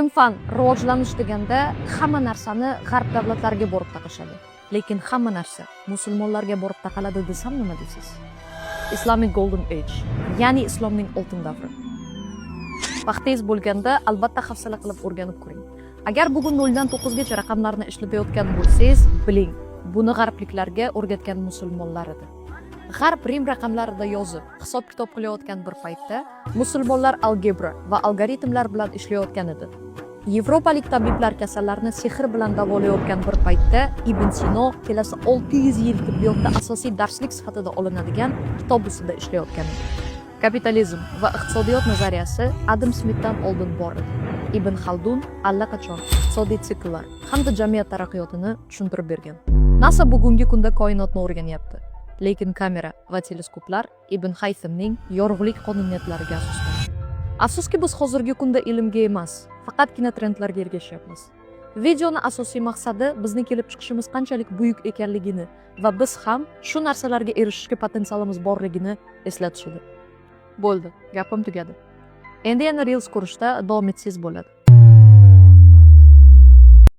ilm-fan rivojlanish deganda hamma narsani g'arb davlatlariga borib taqashadi. Lekin hamma narsa musulmonlarga borib taqaladi desam nima deysiz? Islamic Golden Age, ya'ni islomning oltin davri. Vaqtingiz bo'lganda albatta hafsala qilib o'rganib ko'ring. Agar bugun 0 dan 9 gacha raqamlarni ishlatayotgan bo'lsangiz, biling, buni g'arbliklarga o'rgatgan musulmonlar edi. G'arb Rim raqamlarida yozib, hisob-kitob qilayotgan bir paytda musulmonlar algebra va algoritmlar bilan ishlayotgan edi. Yevropalik tabiblar kasallarni sehr bilan davolayotgan bir paytda Ibn Sino kelasi 600 yil tibbiyotda asosiy darslik sifatida olinadigan kitob ustida ishlayotgan edi. Kapitalizm va iqtisodiyot nazariyasi Adam Smithdan oldin bor edi. Ibn Xaldun allaqachon iqtisodiy sikllar hamda jamiyat taraqqiyotini tushuntirib bergan. NASA bugungi kunda koinotni o'rganyapti. Lekin kamera va teleskoplar Ibn Haythamning yorug'lik qonuniyatlariga asoslangan. Afsuski biz hozirgi kunda ilmga emas, faqatgina trendlarga ergashyapmiz. Videoning asosiy maqsadi bizni kelib chiqishimiz qanchalik buyuk ekanligini va biz ham shu narsalarga erishishga potensialimiz borligini eslatishdir. Bo'ldi, gapim tugadi. Endi yana Reels ko'rishda davom etsangiz bo'ladi.